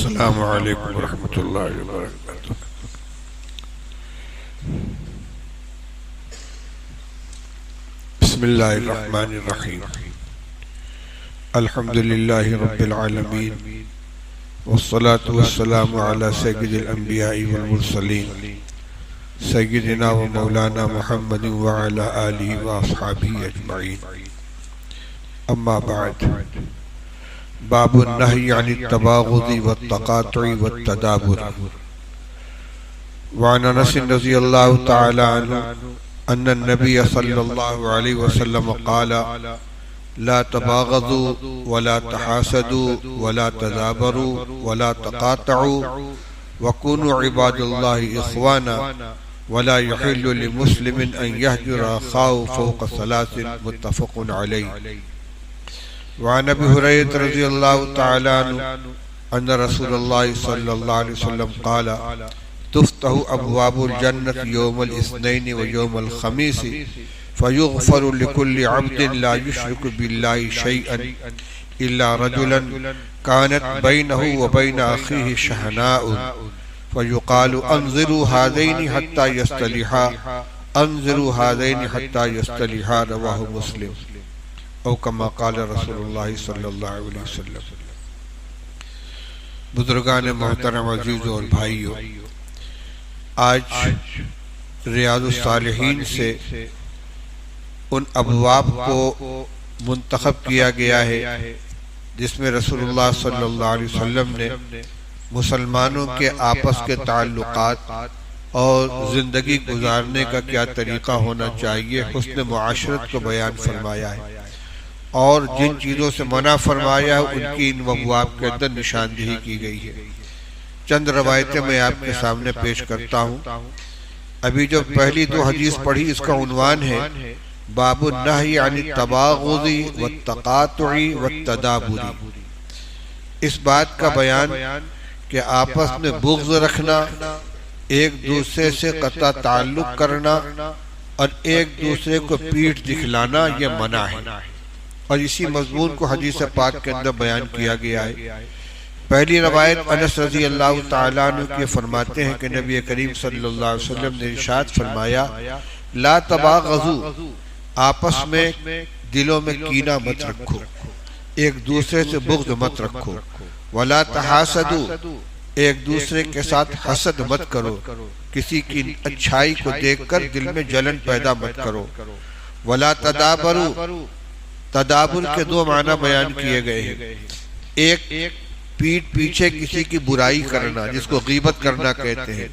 السلام علیکم ورحمۃ اللہ وبرکاتہ۔ بسم اللہ الرحمن الرحیم۔ الحمد للہ رب العالمین والصلاة والسلام علی سید الانبیاء والمرسلین سیدنا و مولانا محمد وعلی آلہ واصحابہ اجمعین۔ اما بعد، باب النہی عن التباغض والتقاطع والتدابر۔ وعن انس رضی اللہ تعالی عنہ ان النبی صلی اللہ علیہ وسلم قال لا تباغضوا ولا تحاسدوا ولا تدابروا ولا تقاطعوا وكونوا عباد الله اخوانا ولا يحل لمسلم ان يهجر اخاه فوق ثلاث متفق علیہ۔ وعن ابي هريرة رضي الله تعالى عنه ان رسول الله صلى الله عليه وسلم قال تفتح ابواب الجنة يوم الاثنين ويوم الخميس فيغفر لكل عبد لا يشرك بالله شيئا الا رجلا كانت بينه وبين اخيه شحناء فيقال انظروا هذين حتى يصطلحا انظروا هذين حتى يصطلحا، رواه مسلم، او کما قال رسول اللہ صلی اللہ علیہ وسلم۔ بزرگان محترم، عزیزوں اور بھائیوں، آج ریاض الصالحین سے ان ابواب کو منتخب کیا گیا ہے جس میں رسول اللہ صلی اللہ علیہ وسلم نے مسلمانوں کے آپس کے تعلقات اور زندگی گزارنے کا کیا طریقہ ہونا چاہیے، حسن معاشرت کو بیان فرمایا ہے، اور جن چیزوں سے منع فرمایا ان کی ان ابواب کے اندر نشاندہی کی گئی ہے۔ چند روایتیں میں آپ کے سامنے پیش کرتا ہوں۔ ابھی جو پہلی دو حدیث پڑھی اس کا عنوان ہے باب النہی عن التباغض والتقاطع والتدابر۔ اس بات کا بیان کہ آپس میں بغض رکھنا، ایک دوسرے سے قطع تعلق کرنا اور ایک دوسرے کو پیٹھ دکھلانا یہ منع ہے، اور اسی مضمون کو حدیث پاک کے اندر بیان کیا گیا ہے۔ پہلی روایت انس رضی اللہ تعالیٰ عنہ کے فرماتے ہیں کہ نبی کریم صلی اللہ علیہ وسلم نے ارشاد فرمایا لا تباغضوا، آپس میں دلوں میں کینہ مت رکھو، ایک دوسرے سے بغض مت رکھو، ولا تحاسدوا، ایک دوسرے کے ساتھ حسد مت کرو، کسی کی اچھائی کو دیکھ کر دل میں جلن پیدا مت کرو، ولا تدابروا، تدابر کے دو معنی بیان کیے گئے ہیں۔ ایک پیٹھ پیچھے کسی کی برائی کرنا جس کو غیبت کرنا کہتے ہیں،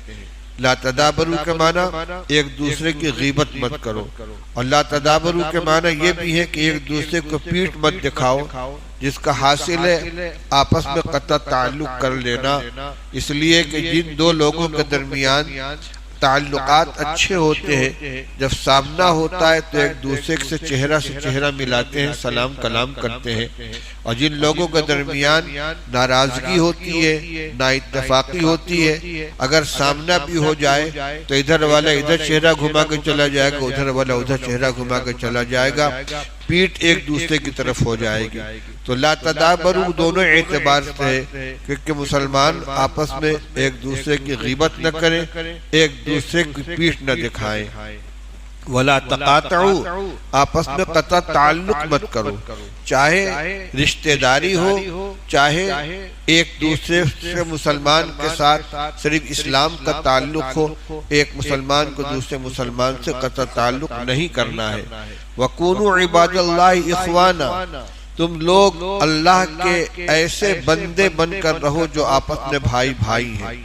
لا تدابروا کے معنی ایک دوسرے کی غیبت مت کرو، اور لا تدابروا کے معنی یہ بھی ہے کہ ایک دوسرے کو پیٹھ مت دکھاؤ جس کا حاصل ہے آپس میں قطع تعلق کر لینا، اس لیے کہ جن دو لوگوں کے درمیان تعلقات اچھے ہوتے ہیں، جب سامنا ہوتا ہے تو ایک دوسرے سے چہرہ ملاتے ہیں، سلام کلام کرتے ہیں، اور جن لوگوں کے درمیان ناراضگی ہوتی ہے، نا اتفاقی ہوتی ہے، اگر سامنا بھی ہو جائے تو ادھر والا ادھر چہرہ گھما کے چلا جائے گا، ادھر والا ادھر چہرہ گھما کے چلا جائے گا، پیٹھ ایک دوسرے کی طرف ہو جائے گی۔ تو لا تدابروا دونوں اعتبار سے ہے کہ مسلمان آپس میں ایک دوسرے کی غیبت نہ کریں، ایک دوسرے کی پیٹھ نہ دکھائیں، ولا تقاطعوا، آپس میں قطع تعلق مت کرو، چاہے رشتہ داری ہو، چاہے ایک دوسرے سے مسلمان کے ساتھ صرف اسلام کا تعلق ہو، ایک مسلمان کو دوسرے مسلمان سے قطع تعلق نہیں کرنا ہے۔ وَكُونُوا عِبَادَ اللَّهِ إِخْوَانًا، تم لوگ اللہ کے ایسے بندے بن کر رہو جو آپس میں بھائی بھائی ہیں،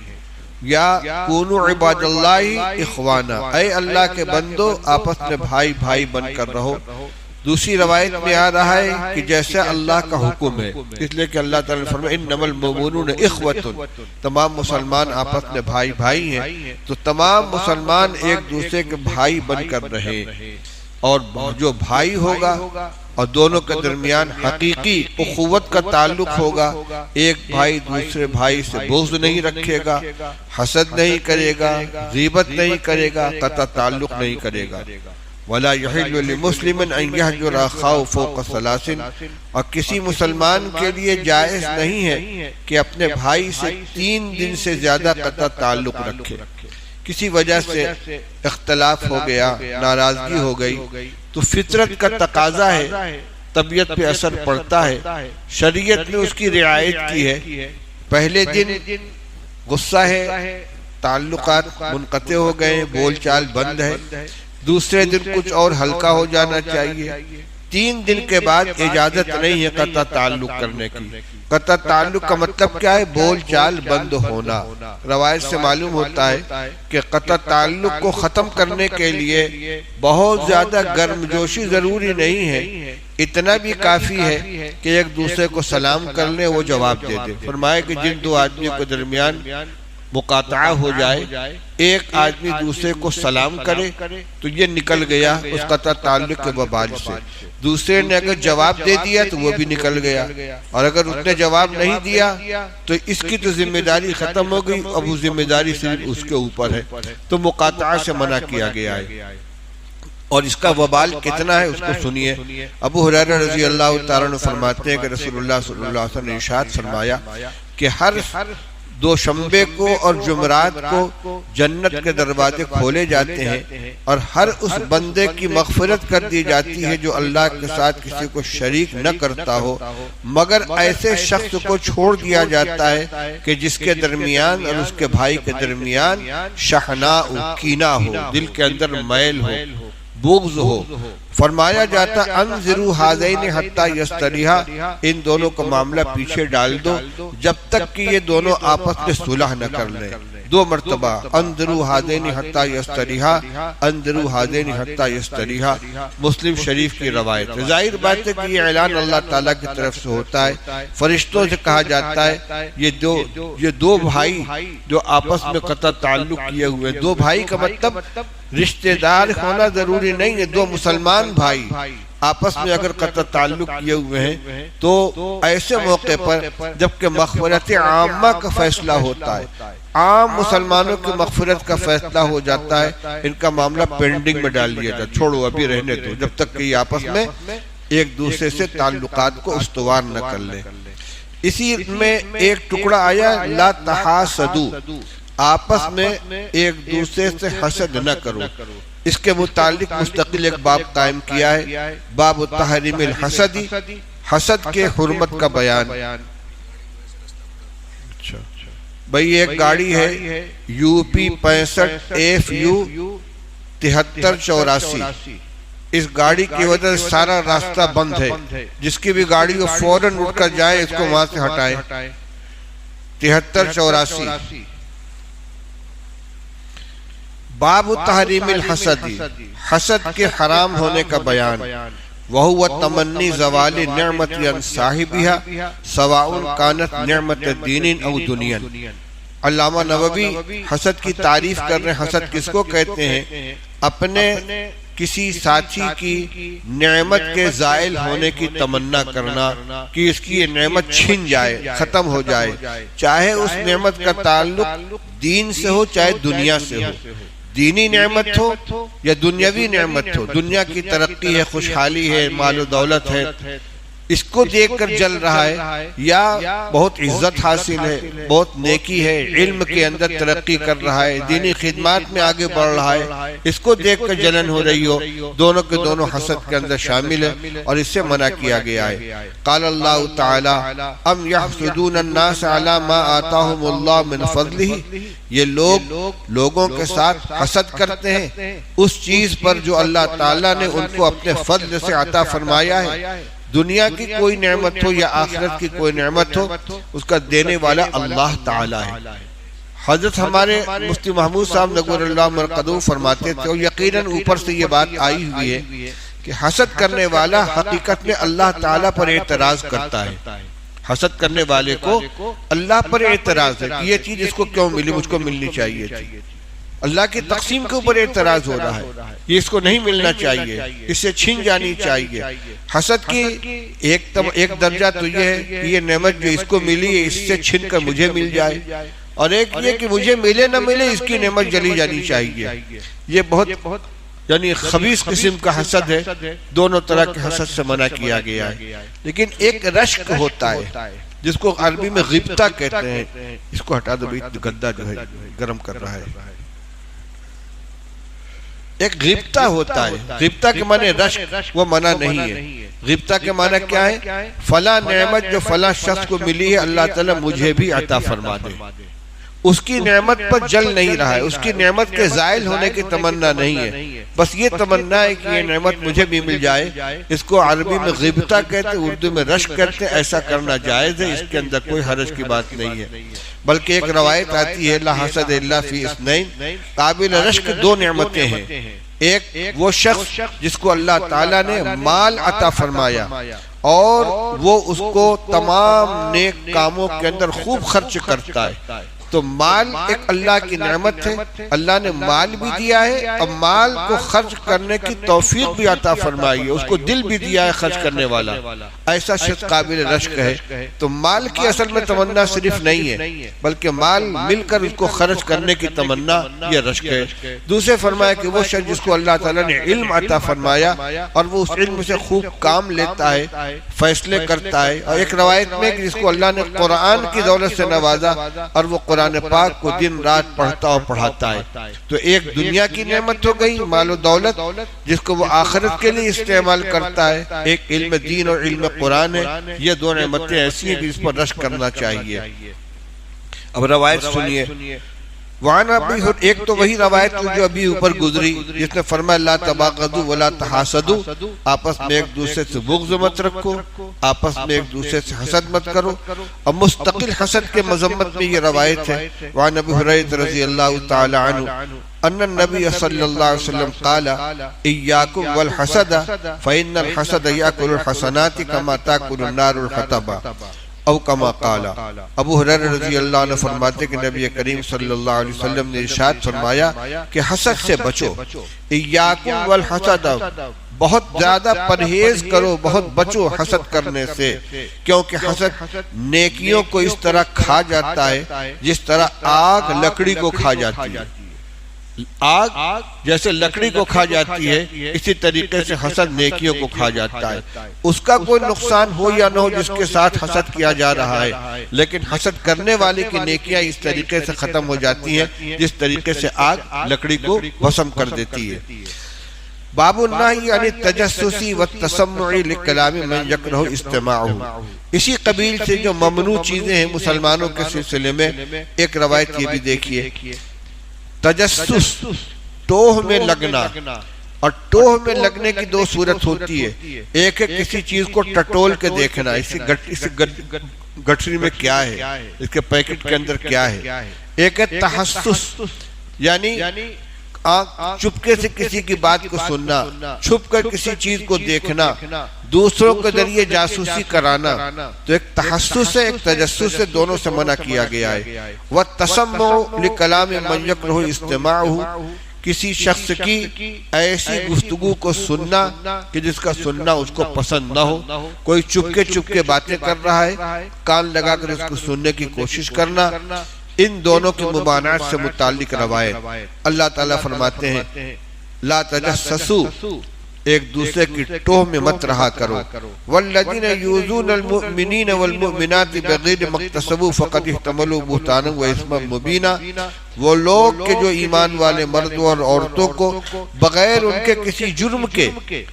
یا کونوا عباد اللہ اخوانا، اے اللہ کے بندو آپس میں بھائی بھائی بن کر رہو۔ دوسری روایت میں آ رہا ہے کہ جیسے اللہ کا حکم ہے، اس لیے کہ اللہ تعالیٰ نے فرمایا انما المؤمنون اخوة، تمام مسلمان آپس میں بھائی بھائی ہیں، تو تمام مسلمان ایک دوسرے کے بھائی بن کر رہے، اور جو بھائی ہوگا اور دونوں کے درمیان حقیقی اخوت کا تعلق ہوگا، ایک بھائی دوسرے بھائی سے بغض نہیں رکھے گا، حسد نہیں کرے گا، غیبت نہیں کرے گا، قطع تعلق نہیں کرے گا۔ ولا يحل لمسلم ان يهجر اخاه فوق ثلاث، اور کسی مسلمان کے لیے جائز نہیں ہے کہ اپنے بھائی سے 3 دن سے زیادہ قطع تعلق رکھے۔ کسی وجہ سے اختلاف ہو گیا، ناراضگی ہو گئی، تو فطرت کا تقاضا ہے، طبیعت پہ اثر پڑتا ہے، شریعت نے اس کی رعایت کی ہے۔ پہلے دن غصہ ہے، تعلقات منقطع ہو گئے، بول چال بند ہے، دوسرے دن کچھ اور ہلکا ہو جانا چاہیے، 3 دن کے بعد اجازت نہیں ہے قطع تعلق کرنے کی۔ قطع تعلق کا مطلب کیا ہے؟ بول چال بند ہونا۔ روایت سے معلوم ہوتا ہے کہ قطع تعلق کو ختم کرنے کے لیے بہت زیادہ گرم جوشی ضروری نہیں ہے، اتنا بھی کافی ہے کہ ایک دوسرے کو سلام کر لیں، وہ جواب دے دے۔ فرمایا کہ جن 2 آدمیوں کے درمیان مقاطعہ ہو جائے، ایک آدمی دوسرے کو سلام کرے تو یہ نکل گیا اس قطع تعلق کے وبال سے، دوسرے نے اگر جواب دے دیا تو وہ بھی نکل گیا، اور اگر اس نے جواب نہیں دیا تو اس کی تو ذمہ داری ختم ہو گئی، اب وہ ذمہ داری صرف اس کے اوپر ہے، تو مقاطعہ سے منع کیا گیا ہے۔ اور اس کا وبال کتنا ہے اس کو سنیے۔ ابو ہریرہ رضی اللہ تعالیٰ عنہ فرماتے ہیں کہ رسول اللہ صلی اللہ علیہ وسلم نے ارشاد فرمایا کہ ہر دوشنبے کو اور جمعرات کو جنت کے دروازے کھولے جاتے ہیں، اور ہر اس بندے کی مغفرت کر دی جاتی ہے جو اللہ کے ساتھ کسی کو شریک نہ کرتا ہو، مگر ایسے شخص کو چھوڑ دیا جاتا ہے کہ جس کے درمیان اور اس کے بھائی کے درمیان شحناء کینہ ہو، دل کے اندر میل ہو، بغض ہو۔ فرمایا جاتا انظروا ھذین حتی یستریحا، ان دونوں کا معاملہ پیچھے ڈال دو جب تک کہ یہ دونوں آپس میں صلح نہ کر لیں۔ 2 مرتبہ انظروا ھذین حتی یستریحا، انظروا ھذین حتی یستریحا، مسلم شریف کی روایت۔ ظاہر بات ہے کہ یہ اعلان اللہ تعالیٰ کی طرف سے ہوتا ہے، فرشتوں سے کہا جاتا ہے یہ دو بھائی جو آپس میں قطع تعلق کیے ہوئے، 2 بھائی کا مطلب رشتہ دار ہونا ضروری نہیں ہے، 2 مسلمان بھائی آپس میں اگر قطع تعلق کیے ہوئے ہیں تو ایسے موقع پر جبکہ مغفرت عامہ کا فیصلہ ہوتا ہے، عام مسلمانوں کی مغفرت کا فیصلہ ہو جاتا ہے، ان کا معاملہ پینڈنگ میں ڈال دیا جاتا، چھوڑو ابھی رہنے دو جب تک کہ یہ آپس میں ایک دوسرے سے تعلقات کو استوار نہ کر لیں۔ اسی میں ایک ٹکڑا آیا لا تحاسدوا، آپس میں ایک دوسرے سے حسد نہ کرو، اس کے متعلق مستقل ایک باب قائم کیا ہے، باب تحریم الحسد، حسد کے حرمت کا بیان۔ بھئی ایک گاڑی ہے UP 65 FU 7384، اس گاڑی کی وجہ سے سارا راستہ بند ہے، جس کی بھی گاڑی کو فوراً اٹھ کر جائے، اس کو وہاں سے ہٹائیں۔ 7384 باب تحریم الحسد، حسد کے حرام ہونے کا بیان۔ وَهُوَ تَمَنِّي زَوَالِ نِعْمَةِ عَنْ صَاحِبِهَا سَوَاءٌ كَانَتْ نِعْمَةَ دِينٍ أَوْ دُنْيًا۔ علامہ نووی حسد کی تعریف کر رہے ہیں۔ حسد کس کو کہتے ہیں؟ اپنے کسی ساتھی کی نعمت کے زائل ہونے کی تمنا کرنا کہ اس کی یہ نعمت چھن جائے، ختم ہو جائے، چاہے اس نعمت کا تعلق دین سے ہو چاہے دنیا سے ہو، دینی نعمت ہو یا دنیاوی نعمت ہو، دنیا کی ترقی ہے، خوشحالی ہے، مال و دولت ہے، اس کو دیکھ کر جل رہا ہے، یا بہت عزت حاصل ہے، بہت نیکی ہے، علم کے اندر ترقی کر رہا ہے، دینی خدمات میں آگے بڑھ رہا ہے، اس کو دیکھ کر جلن ہو رہی ہو، دونوں کے دونوں حسد کے اندر شامل ہے، اور اس سے منع کیا گیا ہے۔ قال اللہ تعالی ام یحسدون الناس علی ما آتاہم اللہ من فضلہ، یہ لوگ لوگوں کے ساتھ حسد کرتے ہیں اس چیز پر جو اللہ تعالیٰ نے ان کو اپنے فضل سے عطا فرمایا ہے۔ دنیا کی کوئی نعمت ہو یا آخرت کی کوئی نعمت ہو، اس کا دینے والا اللہ تعالیٰ ہے۔ حضرت ہمارے مفتی محمود صاحب نور اللہ مرقدو فرماتے تھے، اور یقیناً اوپر سے یہ بات آئی ہوئی ہے کہ حسد کرنے والا حقیقت میں اللہ تعالیٰ پر اعتراض کرتا ہے۔ حسد کرنے والے کو اللہ پر اعتراض ہے کہ یہ چیز اس کو کیوں ملی، مجھ کو ملنی چاہیے تھی۔ اللہ کی تقسیم کے اوپر اعتراض ہو رہا ہے، یہ اس کو نہیں ملنا چاہیے، اس سے چھن جانی چاہیے۔ حسد کی ایک درجہ تو یہ ہے کہ یہ نعمت جو اس کو ملی ہے اس سے چھن کر مجھے مل جائے، اور ایک یہ کہ مجھے ملے نہ ملے اس کی نعمت جلی جانی چاہیے۔ یہ بہت یعنی خبیث قسم کا حسد ہے، دونوں طرح کے حسد سے منع کیا گیا ہے۔ لیکن ایک رشک ہوتا ہے جس کو عربی میں غبطہ کہتے ہیں، اس کو ہٹا دو بھی، گدا جو ہے گرم کر رہا ہے۔ ایک غبطہ ہوتا ہے، غبطہ کے معنی رشک، وہ منع نہیں ہے۔ غبطہ کے معنی کیا ہے؟ فلاں نعمت جو فلاں شخص کو ملی ہے اللہ تعالیٰ مجھے بھی عطا فرما دے۔ اس کی نعمت پر جل نہیں رہا ہے، اس کی نعمت کے زائل ہونے کی تمنا نہیں ہے، بس یہ تمنا ہے کہ یہ نعمت مجھے بھی مل جائے۔ اس کو عربی میں غبطہ کہتے ہیں، اردو میں رشک کہتے ہیں۔ ایسا کرنا جائز ہے، اس کے اندر کوئی حرج کی بات نہیں ہے۔ بلکہ ایک روایت آتی ہے لا حسد الا فی اثنین، قابل رشک دو نعمتیں ہیں۔ ایک وہ شخص جس کو اللہ تعالیٰ نے مال عطا فرمایا اور وہ اس کو تمام نیک کاموں کے اندر خوب خرچ کرتا ہے، تو مال ایک اللہ کی نعمت ہے، اللہ نے مال بھی دیا ہے اور مال کو خرچ کرنے کی توفیق بھی عطا فرمائی ہے، اس کو دل بھی دیا ہے خرچ کرنے والا، ایسا شخص قابل رشک ہے۔ تو مال کی اصل میں تمنا صرف نہیں ہے، بلکہ مال مل کر اس کو خرچ کرنے کی تمنا یہ رشک ہے۔ دوسرے فرمایا کہ وہ شخص جس کو اللہ تعالیٰ نے علم عطا فرمایا اور وہ اس علم سے خوب کام لیتا ہے، فیصلے کرتا ہے، اور ایک روایت میں کہ جس کو اللہ نے قرآن کی دولت سے نوازا اور وہ قرآن پاک کو دن رات پڑھتا اور پڑھاتا ہے۔ تو ایک دنیا کی نعمت ہو گئی مال و دولت جس کو وہ آخرت کے لیے استعمال کرتا ہے، ایک علم دین اور علم قرآن ہے۔ یہ دو نعمتیں ایسی ہیں کہ اس پر رشک کرنا چاہیے۔ اب روایت سنیے، وعن ابی ہریرہ، ایک تو وہی روایت جو ابھی اوپر گزری جس نے فرمایا لا تباغضوا ولا تحاسدوا، آپس میں ایک دوسرے سے بغض مت رکھو، آپس میں ایک دوسرے سے حسد مت کرو، اور مستقل حسد کے مذمت میں یہ روایت ہے۔ وعن ابی ہریرہ رضی اللہ تعالی عنہ ان النبی صلی اللہ علیہ وسلم قال ایاکم والحسد فإن الحسد یأکل الحسنات کما تأکل النار الحطب او کما قال۔ ابو ہریرہ رضی اللہ عنہ فرماتے کہ نبی کریم صلی اللہ علیہ وسلم نے ارشاد فرمایا کہ حسد سے بچو، ایاکم والحسد، بہت زیادہ پرہیز کرو، بہت بچو حسد کرنے سے، کیونکہ حسد نیکیوں کو اس طرح کھا جاتا ہے جس طرح آگ لکڑی کو کھا جاتی ہے۔ آگ جیسے لکڑی کو کھا جاتی ہے، اسی طریقے سے حسد نیکیوں کو کھا جاتا ہے۔ اس کا کوئی نقصان ہو یا نہ ہو جس کے ساتھ حسد کیا جا رہا ہے، لیکن حسد کرنے والے کی نیکیاں اس طریقے سے ختم ہو جاتی ہیں جس طریقے سے آگ لکڑی کو بھسم کر دیتی ہے۔ باب النہی عن التجسس والتسمع لکلام من یکرہ استماعہ، اسی قبیل سے جو ممنوع چیزیں ہیں مسلمانوں کے سلسلے میں ایک روایت یہ بھی دیکھیے، تجسس، ٹوہ میں لگنا، اور ٹوہ میں لگنے کی دو صورت ہوتی ہے، ایک ہے کسی چیز کو ٹٹول کے دیکھنا، اسی گٹری میں کیا ہے، اس کے پیکٹ کے اندر کیا ہے، ایک ہے تحسس، یعنی چپکے سے کسی کی بات کو سننا، چھپ کر کسی چیز کو دیکھنا، دوسروں کے ذریعے جاسوسی کرانا، تو ایک تحسس ہے ایک تجسس ہے، دونوں سے منع کیا گیا ہے۔ وَالتَّسَمُّعُ لِكَلَامِ مَنْ يَكْرَهُ اسْتِمَاعُهُ، کسی شخص کی ایسی گفتگو کو سننا کہ جس کا سننا اس کو پسند نہ ہو، کوئی چپکے باتیں کر رہا ہے، کان لگا کر اس کو سننے کی کوشش کرنا، ان دونوں کی مبانات سے متعلق روایت۔ اللہ تعالیٰ فرماتے ہیں لا تجسسوا، ایک دوسرے کی ٹوہ میں مت رہا کرو، والذین یؤذون المؤمنین والمؤمنات بغیر ما اکتسبوا فقد احتملوا بہتانا واثما مبینا، وہ لوگ کہ جو ایمان والے مردوں اور عورتوں کو بغیر ان کے کسی جرم کے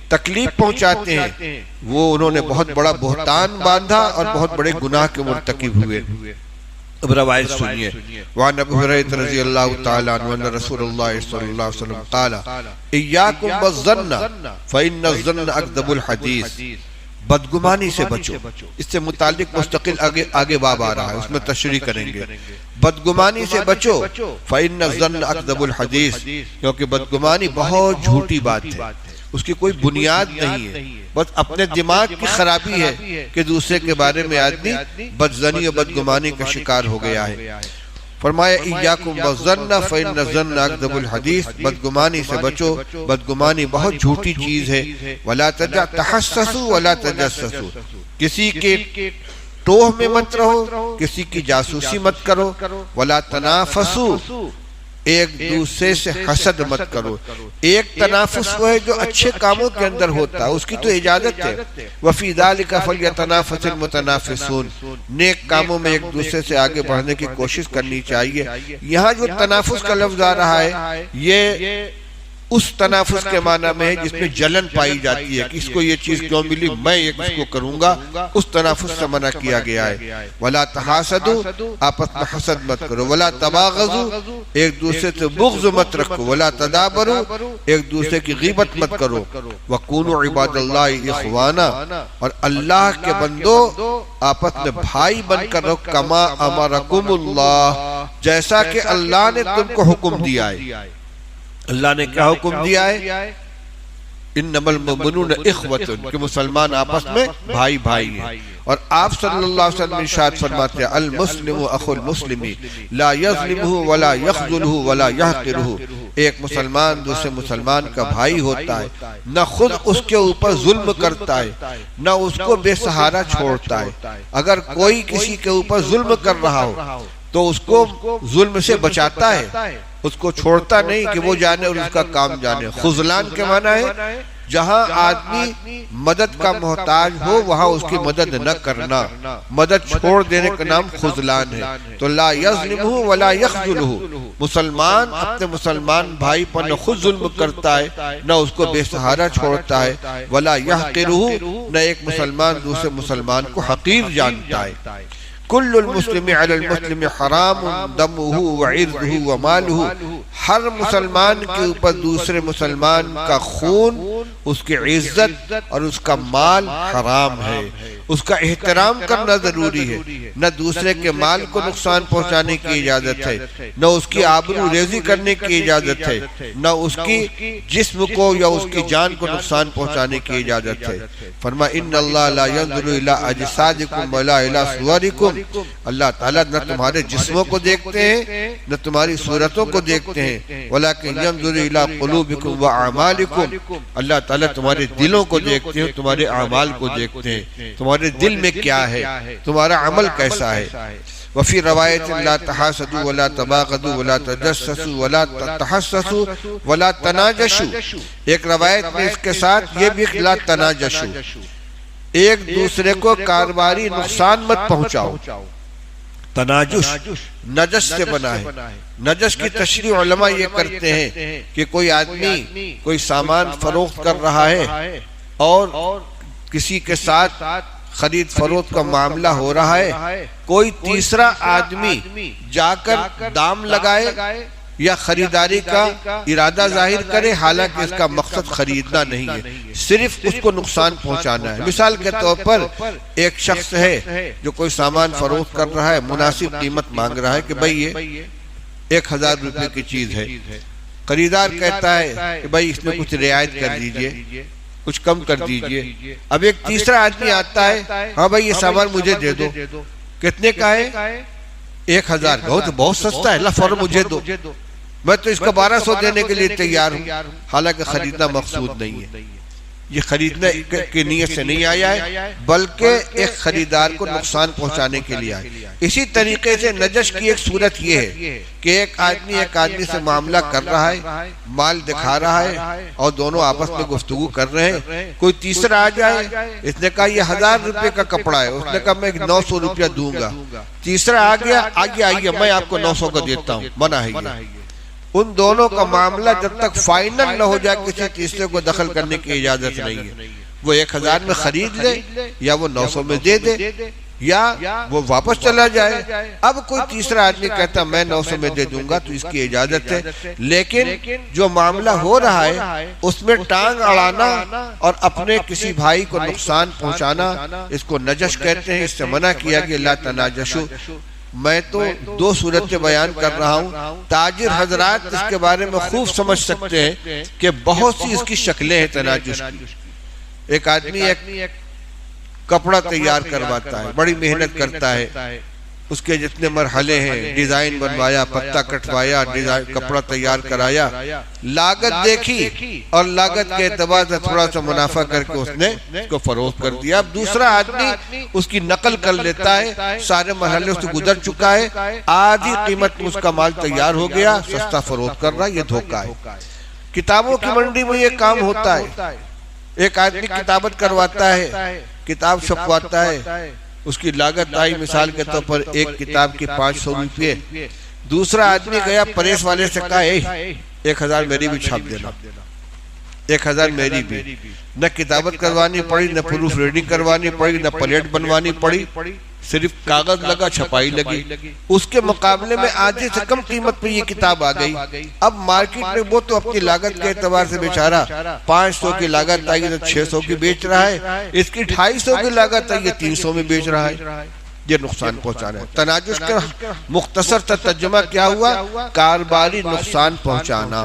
تکلیف پہنچاتے ہیں، وہ انہوں نے بہت بڑا بہتان باندھا اور بہت بڑے گناہ کے مرتکب ہوئے۔ اب روایت سنیے، وعن ابی ہریرہ رضی اللہ تعالی عنہ ان رسول اللہ صلی اللہ علیہ وسلم قال ایاکم والظن فإن الظن اکذب الحدیث، بدگمانی سے بچو، اس سے متعلق مستقل آگے باب آ رہا ہے، اس میں تشریح کریں گے۔ بدگمانی سے بچو، فإن الظن اکذب الحدیث، کیونکہ بدگمانی بہت جھوٹی بات ہے، اس کی کوئی بنیاد نہیں ہے، بس اپنے دماغ کی خرابی ہے کہ دوسرے کے بارے میں آدمی بدظنی اور بدگمانی کا شکار ہو گیا ہے۔ فرمایا ایاکم والظن فإن الظن اکذب الحدیث، بدگمانی سے بچو، بدگمانی بہت جھوٹی چیز ہے۔ ولا تحسسوا ولا تجسسوا، کسی کے ٹوہ میں مت رہو، کسی کی جاسوسی مت کرو۔ ولا تنافسوا، ایک دوسرے سے حسد مت کرو۔ ایک تنافس وہ ہے جو اچھے کاموں کے اندر ہوتا ہے، اس کی تو اجازت ہے۔ وَفِي ذَلِكَ فَلْيَتَنَافَسِ الْمُتَنَافِسُونَ، نیک کاموں میں ایک دوسرے سے آگے بڑھنے کی کوشش کرنی چاہیے۔ یہاں جو تنافس کا لفظ آ رہا ہے یہ اس تنافس کے معنی میں ہے جس میں جلن پائی جاتی ہے کہ اس کو یہ چیز کیوں ملی، میں ایک اس کو کروں گا، اس تنافس سے منع کیا گیا ہے۔ وَلَا تَحَاسَدُوا، آپس میں حسد مت کرو۔ وَلَا تَبَاغَضُوا، ایک دوسرے سے بغض مت رکھو۔ وَلَا تَدَابَرُوا، ایک دوسرے کی غیبت مت کرو۔ وَكُونُوا عِبَادَ اللَّهِ إِخْوَانًا، اور اللہ کے بندو آپس میں بھائی بن کر رہو۔ کما امرکم اللہ، جیسا کہ اللہ نے تم کو حکم دیا ہے۔ اللہ نے کیا حکم دیا ہے؟ انما المؤمنون اخوۃ، کہ مسلمان آپس میں بھائی بھائی ہیں۔ اور آپ صلی اللہ علیہ وسلم ارشاد فرماتے ہیں المسلم اخو المسلم لا یظلمہ ولا یخذلہ ولا یحقرہ، ایک مسلمان دوسرے مسلمان کا بھائی ہوتا ہے، نہ خود اس کے اوپر ظلم کرتا ہے نہ اس کو بے سہارا چھوڑتا ہے۔ اگر کوئی کسی کے اوپر ظلم کر رہا ہو تو اس کو ظلم سے بچاتا ہے، اس کو چھوڑتا نہیں کہ وہ جانے اور اس کا کام جانے۔ خذلان کے معنی ہے جہاں آدمی مدد کا محتاج ہو وہاں اس کی مدد نہ کرنا، مدد چھوڑ دینے کا نام خذلان ہے۔ تو لا یظلمہ ولا یخذلہ، مسلمان اپنے مسلمان بھائی پر نہ خود ظلم کرتا ہے نہ اس کو بے سہارا چھوڑتا ہے۔ ولا یحقرہ، نہ ایک مسلمان دوسرے مسلمان کو حقیر جانتا ہے۔ کل المسلم علی المسلم حرام دمہ وعرضہ ومالہ، ہر مسلمان کے اوپر دوسرے مسلمان کا خون، اس کی عزت اور اس کا مال حرام ہے۔ اس کا احترام کرنا ضروری ہے، نہ دوسرے کے مال کو نقصان پہنچانے کی اجازت ہے، نہ اس کی آبرو ریزی کرنے کی اجازت ہے، نہ اس کی جسم کو یا اس کی جان کو نقصان پہنچانے کی اجازت ہے۔ فرمایا ان اللہ لا ينظر الى اجسادکم ولا الى صورکم، اللہ تعالیٰ نہ تمہارے جسموں کو دیکھتے ہیں نہ تمہاری صورتوں کو دیکھتے ہیں، ولیکن ينظر الى قلوبکم واعمالکم، اللہ تعالیٰ تمہارے دلوں کو دیکھتے ہیں، تمہارے اعمال کو دیکھتے ہیں، تمہارے دل میں کیا ہے، تمہارا عمل کیسا ہے۔ وفی روایت لا تحاسدوا ولا تباغضوا ولا تجسسوا ولا تحسسوا ولا تناجشوا، ایک روایت میں اس کے ساتھ یہ بھی لا تناجشوا، ایک دوسرے کو کاروباری نقصان مت پہنچاؤ۔ تناجش نجش سے بنا ہے۔ نجش کی تشریح علماء یہ کرتے ہیں کہ کوئی آدمی کوئی سامان فروخت کر رہا ہے اور کسی کے ساتھ خرید فروخت کا معاملہ ہو رہا ہے، کوئی تیسرا آدمی جا کر دام لگائے یا خریداری کا ارادہ ظاہر کرے، حالانکہ اس کا مقصد خریدنا نہیں ہے، صرف اس کو نقصان پہنچانا ہے۔ مثال کے طور پر ایک شخص ہے جو کوئی سامان فروخت کر رہا ہے، مناسب قیمت مانگ رہا ہے کہ بھئی یہ 1000 روپے کی چیز ہے، خریدار کہتا ہے کہ بھئی اس میں کچھ رعایت کر دیجئے، کچھ کم کر دیجئے۔ اب ایک تیسرا آدمی آتا ہے، ہاں بھئی یہ سامان مجھے دے دو، کتنے کا ہے؟ 1000 کا، تو بہت سستا ہے، اللہ فوراً مجھے دو، میں تو اس کا 1200 دینے کے لیے تیار ہوں، حالانکہ خریدنا مقصود نہیں ہے، یہ خریدنے کی نیت سے نہیں آیا ہے بلکہ ایک خریدار کو نقصان پہنچانے کے لیے آیا۔ اسی طریقے سے نجش کی ایک صورت یہ ہے کہ ایک آدمی سے معاملہ کر رہا ہے، مال دکھا رہا ہے اور دونوں آپس میں گفتگو کر رہے ہیں، کوئی تیسرا آ جائے، اس نے کہا یہ 1000 روپے کا کپڑا ہے، اس نے کہا میں 900 روپیہ دوں گا، تیسرا آ گیا، آگے آئیے میں آپ کو 900 کا دیتا ہوں، منع ہے یہ۔ ان دونوں کا معاملہ جب تک فائنل نہ ہو جائے کسی تیسرے کو دخل کرنے کی اجازت نہیں ہے، وہ 1000 میں خرید لے یا وہ 900 میں دے دے یا وہ واپس چلا جائے۔ اب کوئی تیسرا آدمی کہتا میں 900 میں دے دوں گا تو اس کی اجازت ہے، لیکن جو معاملہ ہو رہا ہے اس میں ٹانگ اڑانا اور اپنے کسی بھائی کو نقصان پہنچانا، اس کو نجش کہتے ہیں، اس سے منع کیا کہ لا تناجشوا۔ میں تو 2 صورتیں بیان کر رہا ہوں، تاجر حضرات اس کے بارے میں خوب سمجھ سکتے ہیں کہ بہت سی اس کی شکلیں ہیں تناجش کی۔ ایک آدمی ایک کپڑا تیار کرواتا ہے، بڑی محنت کرتا ہے، اس کے جتنے مرحلے ہیں، ڈیزائن بنوایا، پتہ کٹوایا، کپڑا تیار کرایا، لاگت دیکھی اور لاگت کے اعتبار سے تھوڑا سا منافع کر کے اس نے اس کو فروخت کر دیا۔ اب دوسرا آدمی اس کی نقل کر لیتا ہے، سارے مرحلے اس سے گزر چکا ہے، آدھی قیمت میں اس کا مال تیار ہو گیا، سستا فروخت کر رہا، یہ دھوکہ ہے۔ کتابوں کی منڈی میں یہ کام ہوتا ہے، ایک آدمی کتابت کرواتا ہے، کتاب چھپواتا ہے، اس کی لاگت آئی مثال کے طور پر ایک کتاب کی 500 روپے، دوسرا آدمی گیا پریس والے سے کہا 1000 میری بھی چھاپ دینا، 1000 میری بھی، نہ کتابت کروانی پڑی، نہ پروف ریڈنگ کروانی پڑی، نہ پلیٹ بنوانی پڑی، صرف کاغذ لگا، چھپائی لگی، اس کے مقابلے میں آدھے سے کم قیمت پہ یہ کتاب آ گئی۔ اب مارکیٹ میں وہ تو اپنی لاگت کے اعتبار سے بیچارہ 500 کی لاگت آئی تو 600 کی بیچ رہا ہے، اس کی 250 کی لاگت آئی 300 میں بیچ رہا ہے، یہ نقصان پہنچانا ہے۔ تناجش کا مختصر سا ترجمہ کیا ہوا؟ کاروباری نقصان پہنچانا۔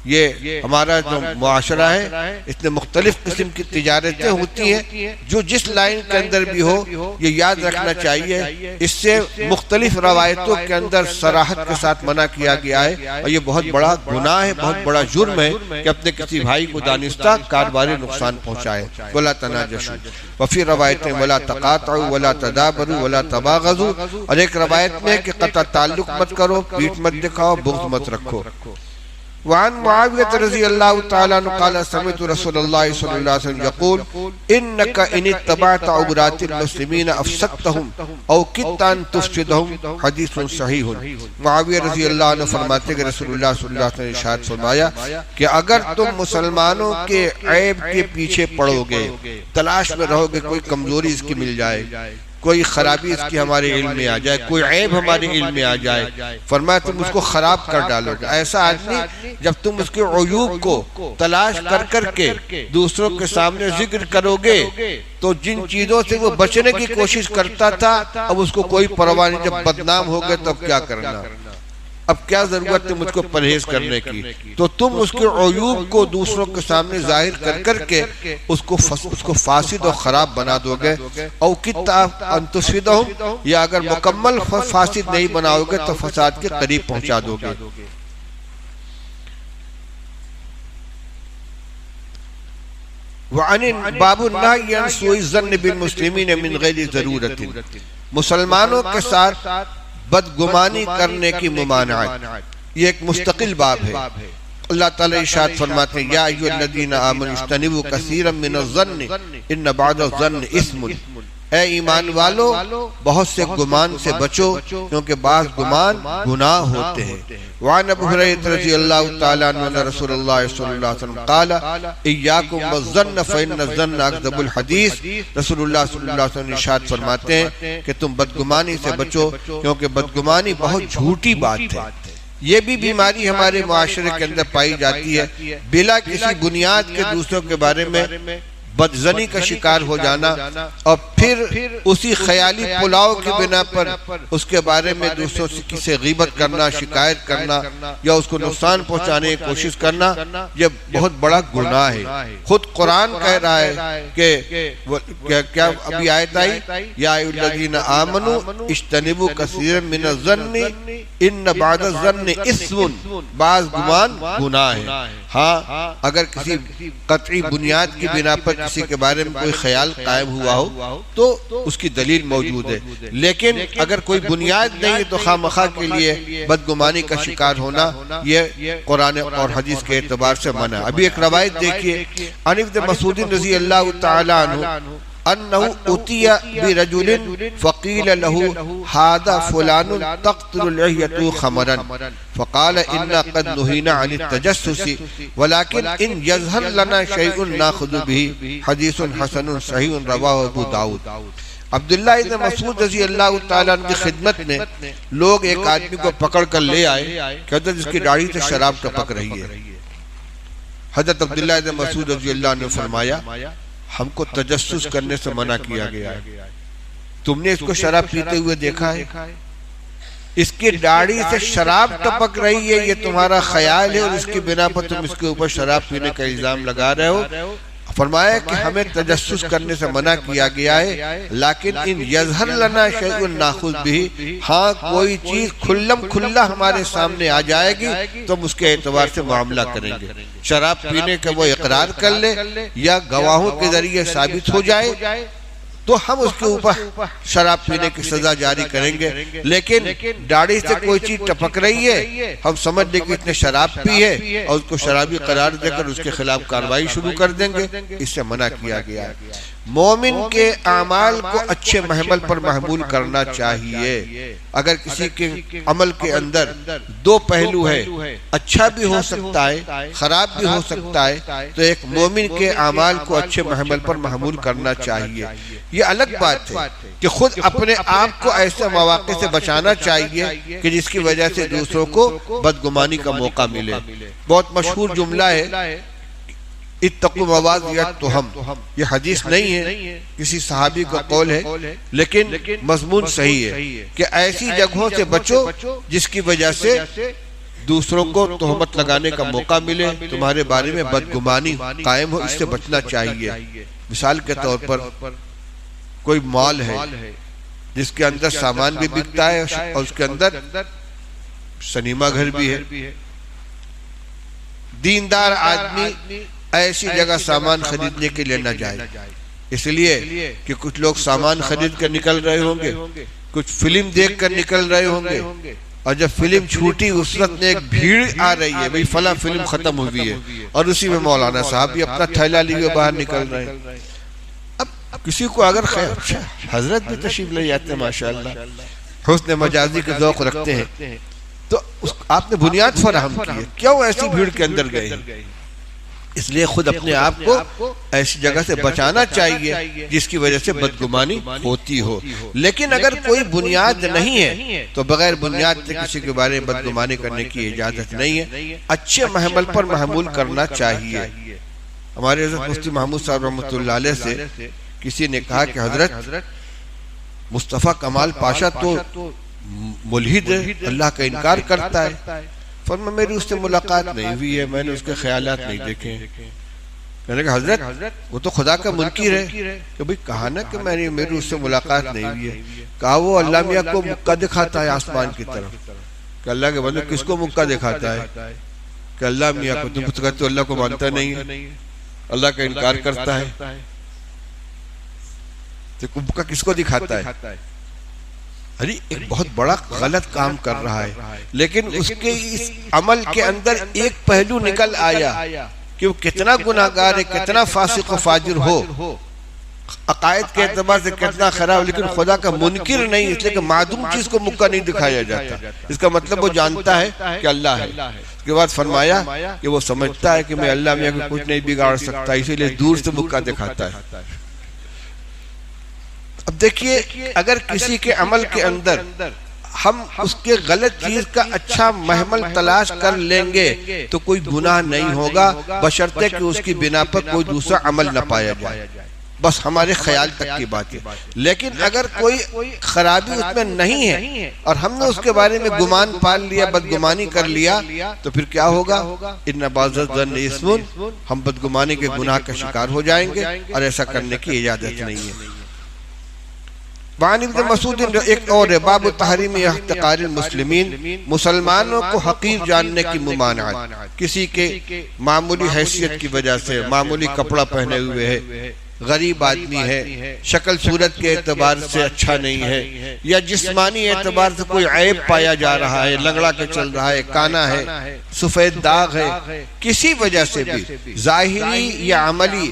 یہ ہمارا جو معاشرہ ہے اس میں مختلف قسم کی تجارتیں ہوتی ہیں، جو جس لائن کے اندر بھی ہو یہ یاد رکھنا چاہیے، اس سے مختلف روایتوں کے اندر صراحت کے ساتھ منع کیا گیا ہے، اور یہ بہت بڑا گناہ ہے، بہت بڑا جرم ہے کہ اپنے کسی بھائی کو دانستہ کاروباری نقصان پہنچائے۔ وَلَا تَنَاجَشُوا، وفی روایتیں وَلَا تَقَاطَعُوا وَلَا تَدَابَرُوا وَلَا تَبَاغَضُوا، اور ایک روایت میں کہ قطع تعلق مت کرو، پیٹھ مت دکھاؤ، بغض مت رکھو۔ وعن معاویہ رضی اللہ تعالیٰ عنہ قال سمعت رسول اللہ صلی اللہ علیہ وسلم یقول انک ان اتبعت عورات المسلمین افسدتہم او کدت ان تفسدہم، حدیث صحیح۔ معاویہ رضی اللہ عنہ فرماتے کہ رسول اللہ صلی اللہ علیہ وسلم نے ارشاد فرمایا کہ اگر تم مسلمانوں کے عیب کے پیچھے پڑو گے، تلاش میں رہو گے کوئی کمزوری اس کی مل جائے، کوئی خرابی اس کی ہمارے علم میں آ جائے، کوئی عیب ہمارے علم میں آ جائے، فرمایا تم اس کو خراب کر ڈالو گے۔ ایسا آدمی جب تم اس کے عیوب کو تلاش کر کے دوسروں کے سامنے ذکر کرو گے تو جن چیزوں سے وہ بچنے کی کوشش کرتا تھا اب اس کو کوئی پرواہ نہیں، جب بدنام ہو گئے تو اب کیا کرنا، اب کیا ضرورت ہے مجھ کو پرہیز کرنے کی، تو تم اس کے عیوب کو دوسروں کے سامنے ظاہر کر کے اس کو فاسد اور خراب بنا دو گے۔ او کتا ان تفسدہم، یا اگر مکمل فاسد نہیں بناؤ گے تو فساد کے قریب پہنچا دو گے۔ وعن باب النہی عن سوء الظن بالمسلمین من غیر ضرورت، مسلمانوں کے ساتھ بدگمانی کرنے کی ممانعت، یہ ایک مستقل باب ہے۔ اللہ تعالیٰ ارشاد فرماتے ہیں یا ایھا الذین آمنوا اجتنبوا کثیرا من الظن ان بعض الظن اثم، اے ایمان والو بہت سے گمان سے بچو کیونکہ بعض گمان گناہ ہوتے ہیں۔ وعن ابو ہریرہ رضی اللہ تعالیٰ عنہ ان رسول اللہ صلی اللہ علیہ وسلم قال ایاکم والظن فإن الظن اکذب الحدیث، رسول اللہ صلی اللہ علیہ وسلم ارشاد فرماتے ہیں کہ تم بدگمانی سے بچو کیونکہ بدگمانی بہت جھوٹی بات ہے۔ یہ بھی بیماری ہمارے معاشرے کے اندر پائی جاتی ہے، بلا کسی بنیاد کے دوسروں کے بارے میں بدزنی کا شکار ہو جانا، اور پھر اسی خیالی پلاؤ کی بنا پر اس کے بارے میں دوسروں سے غیبت کرنا، شکایت کرنا یا اس کو نقصان پہنچانے کی کوشش کرنا، یہ بہت بڑا گناہ ہے۔ خود قرآن کہہ رہا ہے کہ کیا ابھی آیت آئی یا ایھا الذین آمنوا اجتنبوا کثیرا من الظن ان بعض الظن اثم، بعض گمان گناہ ہے۔ ہاں اگر کسی قطعی بنیاد کی بنا پر کسی کے بارے میں کوئی خیال قائم ہوا ہو تو اس کی دلیل موجود ہے، لیکن اگر کوئی بنیاد نہیں تو خواہ مخواہ کے لیے بدگمانی کا شکار ہونا یہ قرآن اور حدیث کے اعتبار سے منع۔ ابھی ایک روایت دیکھیے، عن ابن مسعود رضی اللہ تعالی عنہ انہو اتی برجل فقیل له هذا فلان تقتل العیۃ خمرا فقال انا قد نهینا عن التجسس ولكن ان یظہر لنا شیء ناخذ به، حدیث حسن صحیح رواہ ابو داؤد۔ عبداللہ ابن مسعود رضی اللہ تعالیٰ عنہ کی خدمت میں لوگ ایک آدمی کو پکڑ کر لے آئے کہ حضرت اس کی داڑھی سے شراب ٹپک رہی ہے۔ حضرت عبداللہ ابن مسعود رضی اللہ عنہ نے فرمایا ہم کو تجسس کرنے سے منع کیا گیا ہے، تم نے اس کو شراب پیتے ہوئے دیکھا ہے؟ اس کی داڑھی سے شراب ٹپک رہی ہے، یہ تمہارا خیال ہے اور اس کی بنا پر تم اس کے اوپر شراب پینے کا الزام لگا رہے ہو۔ فرمایا کہ ہمیں تجسس کرنے سے منع کیا گیا ہے، لیکن ان یظہر لنا شیء ناخذ بھی، ہاں کوئی چیز کھلم کھلا ہمارے سامنے آ جائے گی تو ہم اس کے اعتبار سے معاملہ کریں گے۔ شراب پینے کا وہ اقرار کر لے یا گواہوں کے ذریعے ثابت ہو جائے تو ہم اس کے اوپر شراب پینے کی سزا جاری کریں گے، لیکن داڑھی سے کوئی چیز ٹپک رہی ہے، ہم سمجھ لیں کہ اس نے شراب پی ہے اور اس کو شرابی قرار دے کر اس کے خلاف کارروائی شروع کر دیں گے، اس سے منع کیا گیا ہے۔ مومن کے اعمال کو اچھے محمل پر محمول کرنا چاہیے۔ اگر کسی کے عمل کے اندر دو پہلو ہے، اچھا بھی ہو سکتا ہے خراب بھی ہو سکتا ہے، تو ایک مومن کے اعمال کو اچھے محمل پر محمول کرنا چاہیے۔ یہ الگ بات ہے کہ خود اپنے آپ کو ایسے مواقع سے بچانا چاہیے کہ جس کی وجہ سے دوسروں کو بدگمانی کا موقع ملے۔ بہت مشہور جملہ ہے اتقوا مواضع التہم، یہ حدیث نہیں ہے، کسی صحابی کا قول ہے، لیکن مضمون صحیح ہے کہ ایسی جگہوں سے بچو جس کی وجہ سے دوسروں کو تہمت لگانے کا موقع ملے، تمہارے بارے میں بدگمانی قائم ہو، اس سے بچنا چاہیے۔ مثال کے طور پر کوئی مال ہے جس کے اندر سامان بھی بکتا ہے اور اس کے اندر سنیما گھر بھی ہے، دیندار آدمی ایسی جگہ سامان خریدنے کے لیے نہ جائے، اس لیے کہ کچھ لوگ سامان خرید کر نکل رہے ہوں گے، کچھ فلم دیکھ کر نکل رہے ہوں گے، اور جب فلم چھوٹی اس وقت ایک بھیڑ آ رہی ہے، بھئی فلاں فلم ختم ہوئی ہے، اور اسی میں مولانا صاحب بھی اپنا تھیلا لیے باہر نکل رہے ہیں۔ اب کسی کو اگر اچھا حضرت بھی تشریف لے جاتے ہیں ماشاءاللہ، حسن مجازی کے ذوق رکھتے ہیں، تو آپ نے بنیاد فراہم کی ہے، کیوں ایسی بھیڑ کے اندر گئے؟ اس لیے خود اپنے آپ کو ایسی جگہ سے بچانا چاہیے جس کی وجہ سے بدگمانی ہوتی ہو، لیکن اگر کوئی بنیاد نہیں ہے تو بغیر بنیاد سے کسی کے بارے میں بدگمانی کرنے کی اجازت نہیں ہے، اچھے محمل پر محمول کرنا چاہیے۔ ہمارے حضرت مفتی محمود صاحب رحمۃ اللہ علیہ سے کسی نے کہا کہ حضرت مصطفیٰ کمال پاشا تو ملحد ہے، اللہ کا انکار کرتا ہے۔ فرمایا میری اس سے ملاقات نہیں ہوئی ہے، میں نے اس کے خیالات نہیں دیکھے۔ کہنے کہ حضرت وہ تو خدا کا منکر ہے، کہ بھئی کہا نا کہ میری اس سے ملاقات نہیں ہوئی ہے۔ کہا وہ اللہ میاں کو مکہ دکھاتا ہے آسمان کی طرف، کہ اللہ کے بندے کس کو مکہ دکھاتا ہے؟ کہ اللہ میاں کو، تم کہتے ہو اللہ کو مانتا نہیں ہے، اللہ کا انکار کرتا ہے، تو مکہ کس کو دکھاتا ہے؟ ایک بہت بڑا غلط کام کر رہا ہے، لیکن اس کے اس عمل کے اندر ایک پہلو نکل آیا کہ وہ کتنا گناہگار ہے، کتنا فاسق و فاجر ہو، عقائد کے اعتبار سے کتنا خراب، لیکن خدا کا منکر نہیں، اس لیے کہ معدوم چیز کو مکہ نہیں دکھایا جاتا۔ اس کا مطلب وہ جانتا ہے کہ اللہ ہے۔ اس کے بعد فرمایا کہ وہ سمجھتا ہے کہ میں اللہ میاں کو کچھ نہیں بگاڑ سکتا، اسی لیے دور سے مکہ دکھاتا ہے۔ اب دیکھیے اگر کسی کے عمل کے اندر ہم اس کے غلط چیز کا اچھا محمل تلاش کر لیں گے تو کوئی گناہ نہیں ہوگا، بشرطے کہ اس کی بنا پر کوئی دوسرا عمل نہ پایا جائے، بس ہمارے خیال تک کی بات ہے۔ لیکن اگر کوئی خرابی اس میں نہیں ہے اور ہم نے اس کے بارے میں گمان پال لیا، بدگمانی کر لیا، تو پھر کیا ہوگا؟ ان بعض الظن اسم، ہم بدگمانی کے گناہ کا شکار ہو جائیں گے، اور ایسا کرنے کی اجازت نہیں ہے۔ وعن ابن مسعود ایک اور ہے، باب تحریم احتقار المسلمین، مسلمانوں کو حقیر جاننے کی ممانعت۔ کسی کے معمولی حیثیت کی وجہ سے، معمولی کپڑا پہنے ہوئے ہے، غریب آدمی ہے، شکل صورت کے اعتبار سے اچھا نہیں ہے، یا جسمانی اعتبار سے کوئی عیب پایا جا رہا ہے، لنگڑا کے چل رہا ہے، کانا ہے، سفید داغ ہے، کسی وجہ سے بھی ظاہری یا عملی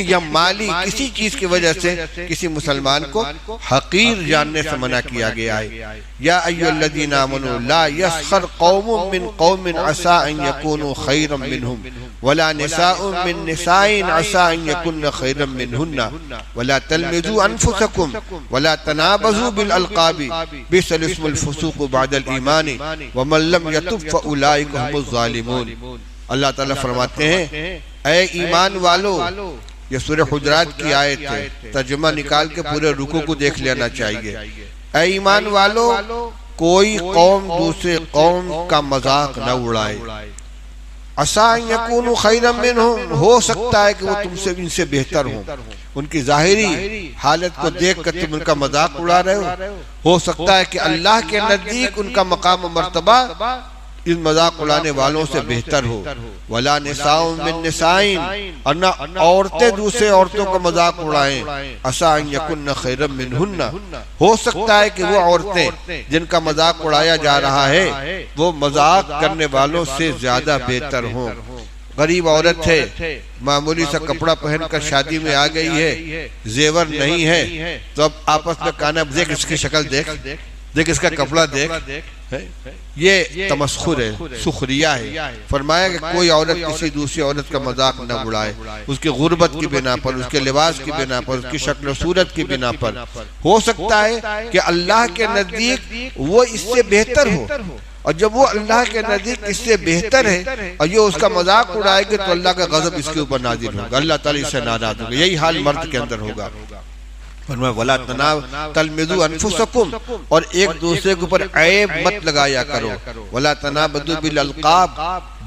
یا مالی کسی چیز کی وجہ سے کسی مسلمان کو حقیر جاننے سے منع کیا گیا ہے۔ یا ایھا الذین آمنوا لا یسخر قوم من قوم عسى ان یکونوا خیرا منہم ولا نساء من نساء عسى ان یکن خیرا منہن ولا تلمزوا انفسکم ولا تنابزوا بالالقاب بئس الاسم الفسوق بعد الایمان ومن لم یتب فاولئک هم الظالمون۔ اللہ تعالیٰ فرماتے ہیں اے ایمان والو، یہ سورہ حجرات کی آیت ہے، ترجمہ نکال کے پورے رکوع کو دیکھ لینا چاہیے۔ اے ایمان والو، کوئی قوم دوسرے قوم کا مذاق نہ اڑائے، عسیٰ ان یکونوا خیرا منہم، ہو سکتا ہے کہ وہ تم سے ان سے بہتر ہوں، ان کی ظاہری حالت کو دیکھ کر تم ان کا مذاق اڑا رہے ہو سکتا ہے کہ اللہ کے نزدیک ان کا مقام و مرتبہ ان مذاق اڑانے والوں سے بہتر ہو۔ وَلَا نِسَاءٌ مِّن نِّسَاءٍ، اور نہ عورتیں دوسرے عورتوں کا مذاق اڑائیں، عَسَىٰ أَن يَكُنَّ خَيْرًا مِّنْهُنَّ، ہو سکتا ہے کہ وہ عورتیں جن کا مذاق اڑایا جا رہا ہے وہ مذاق کرنے والوں سے زیادہ بہتر ہوں۔ غریب عورت ہے، معمولی سا کپڑا پہن کر شادی میں آ گئی ہے، زیور نہیں ہے، تو اب آپس میں کہنا دیکھ اس کی شکل دیکھ، دیکھ اس کا کپڑا دیکھ، یہ تمسخر ہے، سخریہ ہے۔ فرمایا کہ کوئی عورت کسی دوسری عورت کا مذاق نہ اڑائے، اس کی غربت کی بنا پر، اس کے لباس کی بنا پر، اس کی شکل و صورت کی بنا پر۔ ہو سکتا ہے کہ اللہ کے نزدیک وہ اس سے بہتر ہو، اور جب وہ اللہ کے نزدیک اس سے بہتر ہے اور یہ اس کا مذاق اڑائے گا تو اللہ کا غضب اس کے اوپر نازل ہوگا، اللہ تعالیٰ اس سے ناراض ہوگا۔ یہی حال مرد کے اندر ہوگا۔ فرمایا وَلَا تَلْمِزُوا أَنفُسَكُمْ، اور ایک دوسرے کے اوپر عیب مت لگایا کرو۔ وَلَا تَنَابَزُوا بِالْأَلْقَابِ،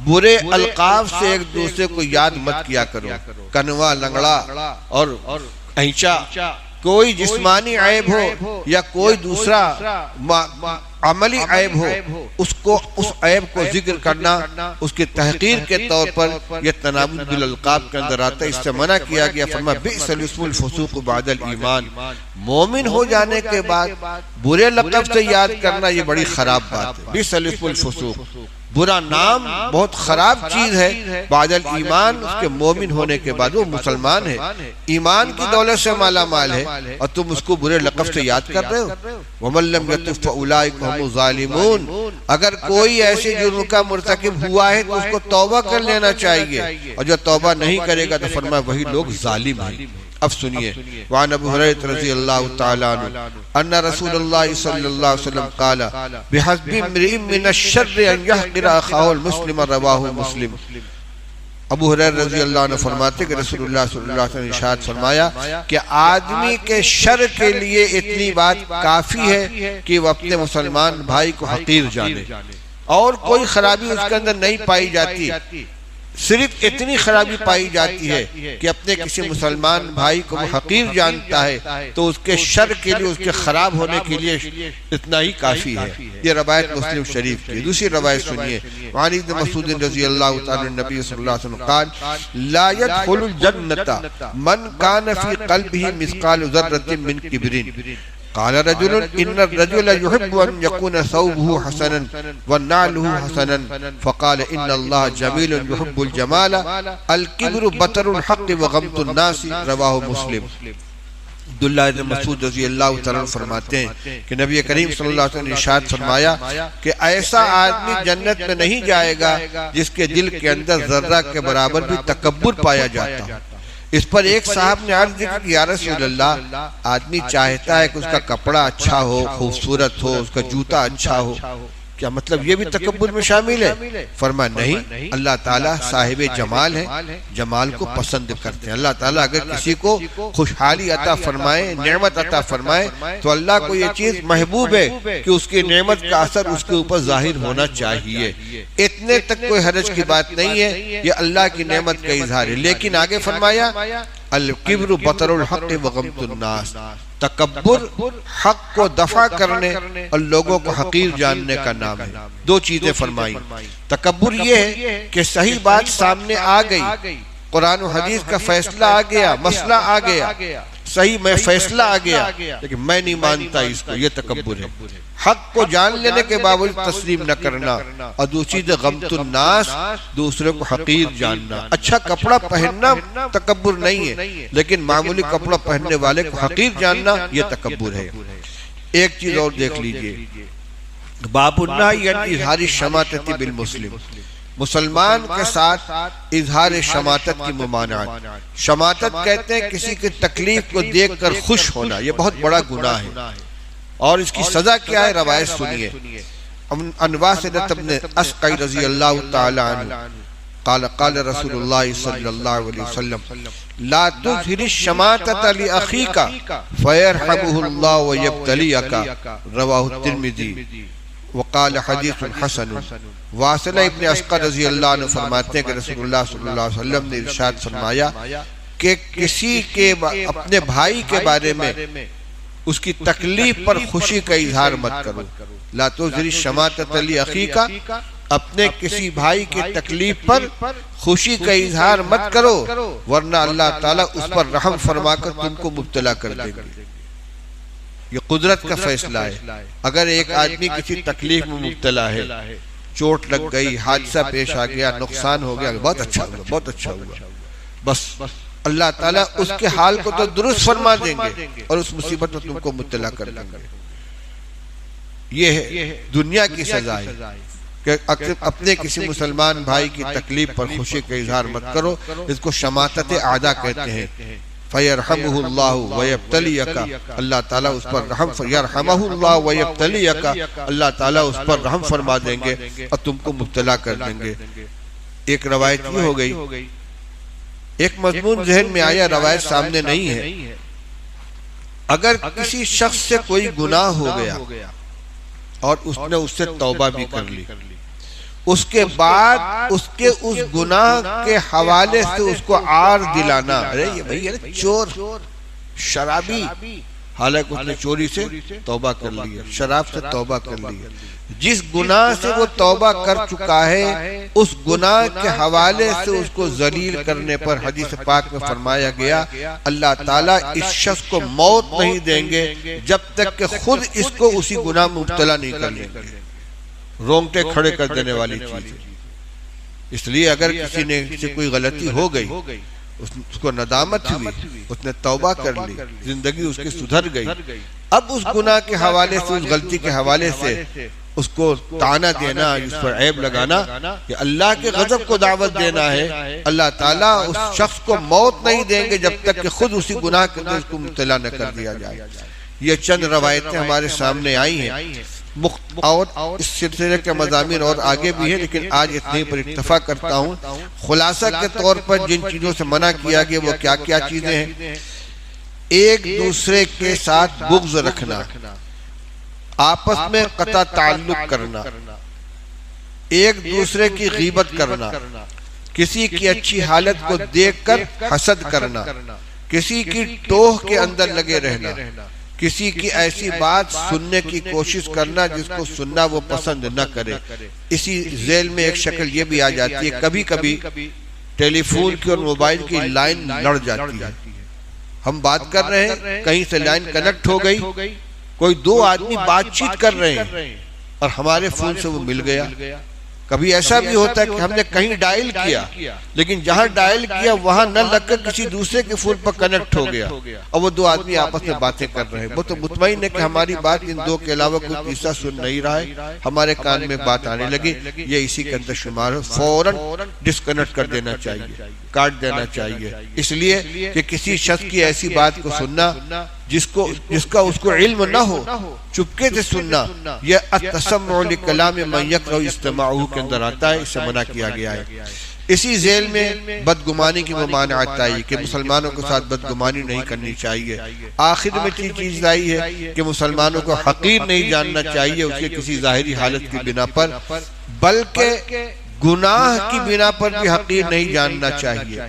برے القاب سے ایک دوسرے کو یاد مت کیا کرو۔ کنوا، لنگڑا اور اینچا، کوئی جسمانی عیب ہو یا کوئی دوسرا عملی عیب ہو، اس عیب کو ذکر کرنا اس کی تحقیر کے طور پر یہ تنابز بالالقاب کے اندر آتا ہے۔ اس سے منع کیا گیا۔ فرمایا بئس الاسم الفسوق بعد الایمان، مومن ہو جانے کے بعد برے لقب سے یاد کرنا یہ بڑی خراب بات ہے۔ بئس الاسم الفسوق، برا نام بہت خراب چیز ہے بعد الایمان، اس کے مومن ہونے کے بعد۔ وہ مسلمان ہے، ایمان کی دولت سے مالا مال ہے، اور تم اس کو برے لقب سے یاد کر رہے ہو۔ وَمَن لَّمْ يَتُبْ فَأُولَٰئِكَ هُمُ الظَّالِمُونَ، اگر کوئی ایسے جرم کا مرتکب ہوا ہے تو اس کو توبہ کر لینا چاہیے، اور جو توبہ نہیں کرے گا تو فرمایا وہی لوگ ظالم ہیں۔ اب سنیے، وعن ابو ہریرہ رضی اللہ تعالی عنہ ان رسول اللہ صلی اللہ علیہ وسلم قال بحسب امرئ من الشر ان يحقر اخاه المسلم، رواہ مسلم۔ ابو ہریرہ رضی اللہ عنہ فرماتے کہ رسول اللہ صلی اللہ علیہ وسلم ارشاد فرمایا کہ آدمی کے شر کے لیے اتنی بات کافی ہے کہ وہ اپنے مسلمان بھائی کو حقیر جانے، اور کوئی خرابی اس کے اندر نہیں پائی جاتی، صرف اتنی خرابی پائی جاتی ہے کہ اپنے کسی مسلمان بھائی کو وہ حقیر جانتا ہے تو اس کے شر کے لیے، اس کے خراب ہونے کے لیے اتنا ہی کافی ہے۔ یہ روایت مسلم شریف کی۔ دوسری روایت سنیے، وعن ابن مسعود رضی اللہ تعالی عنہ نبی صلی اللہ علیہ وسلم قال لا يدخل الجنة من كان في قلبه مثقال ذرة من كبر۔ قال رجل ان الرجل يحب ان يكون ثوبه حسنا ونعله حسنا، فقال ان الله جميل يحب الجمال، الكبر بطر الحق وغمط الناس، رواہ مسلم۔ عبداللہ بن مسعود رضی اللہ تعالیٰ فرماتے ہیں کہ نبی کریم صلی اللہ علیہ وسلم نے ارشاد فرمایا کہ ایسا آدمی جنت میں نہیں جائے گا جس کے دل کے اندر ذرہ کے برابر بھی تکبر پایا جاتا۔ اس پر ایک صاحب نے عرض کی کہ یا رسول اللہ، آدمی چاہتا ہے کہ اس کا کپڑا اچھا ہو، خوبصورت ہو، اس کا جوتا اچھا ہو، کیا مطلب یہ بھی تکبر میں شامل ہے؟ فرمایا نہیں، اللہ تعالیٰ صاحب جمال ہے، جمال کو پسند کرتے ہیں۔ اللہ تعالیٰ اگر کسی کو خوشحالی عطا فرمائے، نعمت عطا فرمائے تو اللہ کو یہ چیز محبوب ہے کہ اس کی نعمت کا اثر اس کے اوپر ظاہر ہونا چاہیے۔ اتنے تک کوئی حرج کی بات نہیں ہے، یہ اللہ کی نعمت کا اظہار ہے۔ لیکن آگے فرمایا الکبر بطر الحق وغمط الناس، تکبر حق کو دفع کرنے اور لوگوں کو حقیر جاننے کا نام ہے۔ دو چیزیں فرمائی۔ تکبر یہ ہے کہ صحیح بات سامنے آ گئی، قرآن و حدیث کا فیصلہ آ گیا، مسئلہ آ گیا، صحیح میں فیصلہ آ گیا لیکن میں نہیں مانتا اس کو، یہ تکبر ہے۔ حق کو جان لینے کے باوجود تسلیم نہ کرنا، اور دوسری غمط الناس، دوسرے کو حقیر جاننا۔ اچھا کپڑا پہننا تکبر نہیں ہے، لیکن معمولی کپڑا پہننے والے کو حقیر جاننا یہ تکبر ہے۔ ایک چیز اور دیکھ لیجئے، باب النہی عن اظہار الشماتۃ بالمسلم، مسلمان کے ساتھ اظہار شماتت کی ممانعت۔ شماتت کہتے ہیں کسی کی تکلیف کو دیکھ کر خوش ہونا، یہ بہت بڑا گناہ ہے، اور اس کی سزا کیا ہے؟ روایت سنیے، عن واسطہ بن اسقع رضی اللہ تعالی عنہ قال قال رسول اللہ صلی اللہ علیہ وسلم لا تظہر الشماتۃ لأخیک فیرحمہ اللہ ویبتلیک، رواہ الترمذی۔ وقال حدیث حسن۔ واصلہ ابن اسقر رضی اللہ عنہ فرماتے ہیں کہ رسول اللہ صلی اللہ علیہ وسلم نے ارشاد فرمایا کہ کسی کے اپنے بھائی کے بارے میں اس کی تکلیف پر خوشی کا اظہار مت کرو۔ لا تظہر شماتۃ لاخیک، اپنے کسی بھائی کی تکلیف پر خوشی کا اظہار مت کرو ورنہ اللہ تعالیٰ اس پر رحم فرما کر تم کو مبتلا کر دے گا۔ یہ قدرت کا فیصلہ ہے۔ اگر ایک آدمی کسی تکلیف میں مبتلا ہے، چوٹ لگ گئی، حادثہ پیش آ گیا، نقصان ہو گیا، بہت اچھا ہوا، بہت اچھا ہوا، بس اللہ تعالیٰ اس کے حال کو تو درست فرما دیں گے اور اس مصیبت میں تم کو مبتلا کر دیں گے۔ یہ ہے دنیا کی سزا ہے کہ اپنے کسی مسلمان بھائی کی تکلیف پر خوشی کا اظہار مت کرو۔ اس کو شماتت اعداء کہتے ہیں۔ فَيَرْحَمُهُ اللَّهُ وَيَبْتَلِيَكَ، اللہ تعالیٰ اس پر رحم يَرْحَمَهُ اللَّهُ وَيَبْتَلِيَكَ، اللہ تعالیٰ اس پر رحم فرما دیں گے اور تم کو مبتلا کر دیں گے۔ ایک روایت یہ ہو گئی، ایک مضمون ذہن میں آیا، روایت سامنے نہیں ہے۔ اگر کسی شخص سے کوئی گناہ ہو گیا اور اس نے اس سے توبہ بھی کر لی، اس کے بعد اس کے اس گناہ کے حوالے سے اس کو عار دلانا، ارے یہ بھئی چور، شرابی، حالانکہ اس نے چوری سے توبہ کر لی ہے، شراب سے توبہ کر لی ہے، جس گناہ سے وہ توبہ کر چکا ہے اس گناہ کے حوالے سے اس کو ذلیل کرنے پر حدیث پاک میں فرمایا گیا اللہ تعالیٰ اس شخص کو موت نہیں دیں گے جب تک کہ خود اس کو اسی گناہ میں مبتلا نہیں کر لیں گے۔ رونگٹے کھڑے کر دینے والی چیز ہے۔ اس لیے اگر کسی نے سے کوئی غلطی ہو گئی، اس کو ندامت ہوئی، اس نے توبہ کر لی، زندگی اس کی سدھر گئی، اب اس گناہ کے حوالے سے، اس غلطی کے حوالے سے اس کو طعنہ دینا، اس پر عیب لگانا، کہ اللہ کے غضب کو دعوت دینا ہے۔ اللہ تعالیٰ اس شخص کو موت نہیں دیں گے جب تک کہ خود اسی گناہ کے اندر اس کو مبتلا نہ کر دیا جائے۔ یہ چند روایتیں ہمارے سامنے آئی ہیں، اور اس سلسلے کے مضامین اور آگے بھی ہیں، لیکن آج اتنے پر اکتفا کرتا ہوں۔ خلاصہ کے طور پر جن چیزوں سے منع کیا گیا وہ کیا کیا چیزیں ہیں؟ ایک دوسرے کے ساتھ بغض رکھنا، آپس میں قطع تعلق کرنا، ایک دوسرے کی غیبت کرنا، کسی کی اچھی حالت کو دیکھ کر حسد کرنا، کسی کی ٹوہ کے اندر لگے رہنا، کسی کی ایسی بات سننے کی کوشش کرنا جس کو سننا وہ پسند نہ کرے۔ اسی ذیل میں ایک شکل یہ بھی آ جاتی ہے، کبھی کبھی ٹیلی فون کی اور موبائل کی لائن لڑ جاتی ہے، ہم بات کر رہے ہیں، کہیں سے لائن کنیکٹ ہو گئی، کوئی دو آدمی بات چیت کر رہے ہیں اور ہمارے فون سے وہ مل گیا۔ کبھی ایسا بھی ہوتا ہے کہ ہم نے کہیں ڈائل کیا لیکن جہاں ڈائل کیا وہاں نہ لگ کر کسی دوسرے کے فون پر کنیکٹ ہو گیا اور وہ دو آدمی آپس میں باتیں کر رہے ہیں، وہ تو مطمئن ہے کہ ہماری بات ان دو کے علاوہ کوئی تیسرا سن نہیں رہا ہے، ہمارے کان میں بات آنے لگی، یہ اسی کے اندر شمار ہے، فوراً ڈسکنیکٹ کر دینا چاہیے، کاٹ دینا چاہیے، اس لیے کہ کسی شخص کی ایسی بات کو سننا جس کا اس کو علم نہ ہو، چپکے سے سننا، یہ التسمع لکلام من یکرہ استماعہ کے اندر آتا ہے، اس سے منع کیا گیا ہے۔ اسی ذیل میں بدگمانی کی ممانعت آئی کہ مسلمانوں کے ساتھ بدگمانی نہیں کرنی چاہیے۔ آخر میں چیز آئی ہے کہ مسلمانوں کو حقیر نہیں جاننا چاہیے اس کے کسی ظاہری حالت کی بنا پر، بلکہ گناہ کی بنا پر بھی حقیر نہیں جاننا چاہیے۔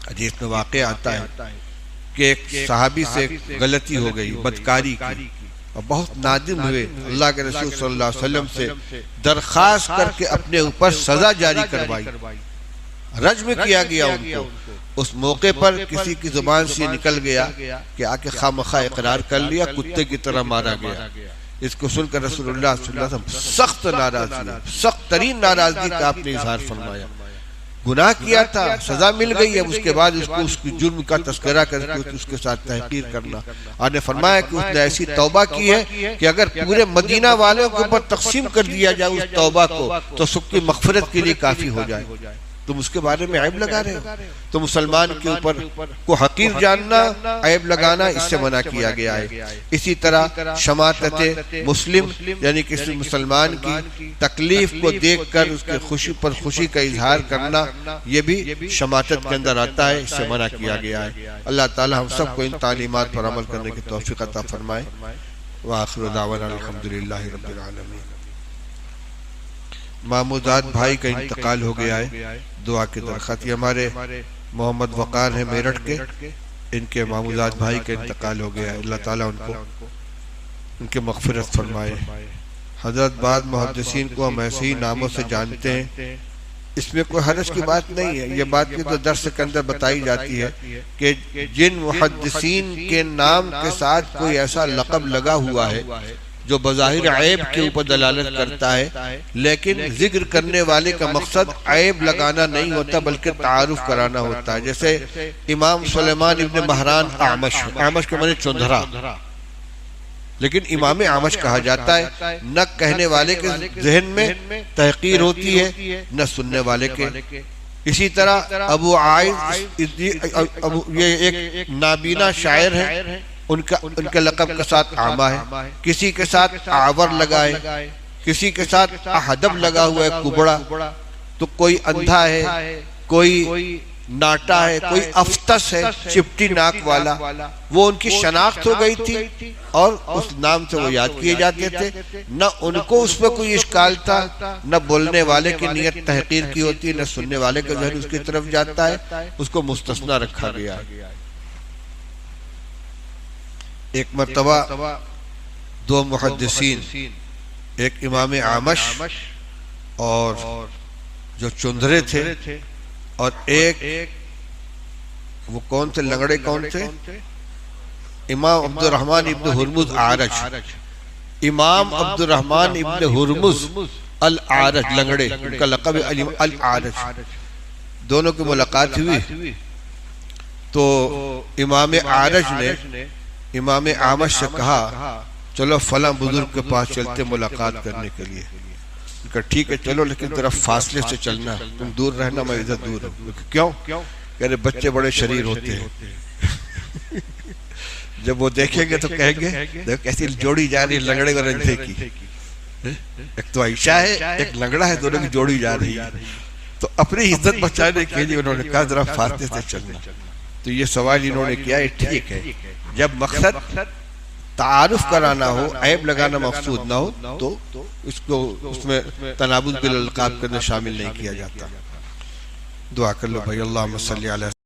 حدیث میں واقع آتا ہے کہ ایک صحابی سے غلطی ہو گئی، بدکاری کی، اور بہت نادم ہوئے، اللہ کے رسول صلی اللہ علیہ وسلم سے درخواست کر کے اپنے اوپر سزا جاری کروائی، رجم کیا گیا ان کو۔ اس موقع پر کسی کی زبان سے نکل گیا کہ آ کے خامخواہ اقرار کر لیا، کتے کی طرح مارا گیا۔ اس کو سن کر رسول اللہ صلی اللہ علیہ وسلم سخت ناراضی، سخت ترین ناراضگی کا آپ نے اظہار فرمایا۔ گناہ کیا تھا، سزا مل گئی، اب اس کے بعد اس کو اس کی جرم کا تذکرہ کر کے اس کے ساتھ تحقیر کرنا۔ آپ نے فرمایا کہ اس نے ایسی توبہ کی ہے کہ اگر پورے مدینہ والوں کے اوپر تقسیم کر دیا جائے اس توبہ کو تو سب کی مغفرت کے لیے کافی ہو جائے۔ تم اس کے بارے میں عیب لگا رہے ہو، تو مسلمان کے اوپر کو حقیر جاننا، عیب لگانا، اس سے منع کیا گیا ہے۔ اسی طرح شماتت مسلم، یعنی کسی مسلمان کی تکلیف کو دیکھ کر اس کے خوشی پر خوشی کا اظہار کرنا، یہ بھی شماتت کے اندر آتا ہے، اس سے منع کیا گیا ہے۔ اللہ تعالی ہم سب کو ان تعلیمات پر عمل کرنے کی توفیق عطا فرمائے۔ وآخر دعوانا الحمدللہ رب العالمین۔ محمودات بھائی کا انتقال ہو گیا ہے، دعا کی درخواست۔ یہ ہمارے محمد وقار ہیں میرٹھ کے، ان کے محمودات بھائی کا انتقال ہو گیا ہے، اللہ تعالیٰ ان کے مغفرت فرمائے۔ حضرت بعض محدثین کو ہم ایسے ہی ناموں سے جانتے ہیں، اس میں کوئی حرج کی بات نہیں ہے، یہ بات کی تو درس کے اندر بتائی جاتی ہے کہ جن محدثین کے نام کے ساتھ کوئی ایسا لقب لگا ہوا ہے جو بظاہر عیب کے اوپر دلالت کرتا ہے، لیکن ذکر کرنے والے کا مقصد عیب لگانا نہیں ہوتا بلکہ تعارف کرانا ہوتا ہے۔ جیسے امام سلیمان ابن مہران اعمش، اعمش کے معنی چندھرا، لیکن امام اعمش کہا جاتا ہے، نہ کہنے والے کے ذہن میں تحقیر ہوتی ہے نہ سننے والے کے۔ اسی طرح ابو عائض یہ ایک نابینا شاعر ہے، ان کے لقب کے ساتھ اعمہ ہے، کسی کے ساتھ آور لگائے، کسی کے ساتھ احدب لگا ہوا ہے کبڑا، تو کوئی اندھا ہے، کوئی ناٹا ہے، کوئی افتس ہے چپٹی ناک والا، وہ ان کی شناخت ہو گئی تھی اور اس نام سے وہ یاد کیے جاتے تھے، نہ ان کو اس پہ کوئی اشکال تھا، نہ بولنے والے کی نیت تحقیر کی ہوتی، نہ سننے والے کا ذہن اس کی طرف جاتا ہے، اس کو مستثنی رکھا گیا ہے۔ ایک مرتبہ دو محدثین، ایک امام اعمش اور جو چندھرے تھے، اور ایک وہ کون تھے، لنگڑے کون تھے، امام عبد الرحمن ابن ہرمز اعرج، امام عبد الرحمن ابن ہرمز الاعرج لنگڑے، ان کا لقب الاعرج، دونوں کی ملاقات ہوئی تو امام اعرج نے امام اعمش سے کہا چلو فلاں بزرگ کے پاس چلتے ملاقات کرنے کے لیے۔ کہا ٹھیک ہے چلو، لیکن ذرا فاصلے سے چلنا، تم دور رہنا، میں ادھر دور ہوں۔ کیوں؟ کہہ رہے بچے بڑے شریر ہوتے ہیں، جب وہ دیکھیں گے تو کہیں گے دیکھ کیسی جوڑی جا رہی لنگڑے اور اندھے کی، ایک تو عائشہ ہے ایک لنگڑا ہے، دونوں کی جوڑی جا رہی ہے، تو اپنی عزت بچانے کے لیے انہوں نے کہا ذرا فاصلے سے چلنا۔ تو یہ سوال انہوں نے کیا ہے، ٹھیک ہے، جب مقصد تعارف کرانا ہو، عیب لگانا مقصود نہ ہو تو اس میں تنابز بالالقاب کرنا شامل نہیں کیا جاتا۔ دعا کر لو بھائی، اللہم صلی علی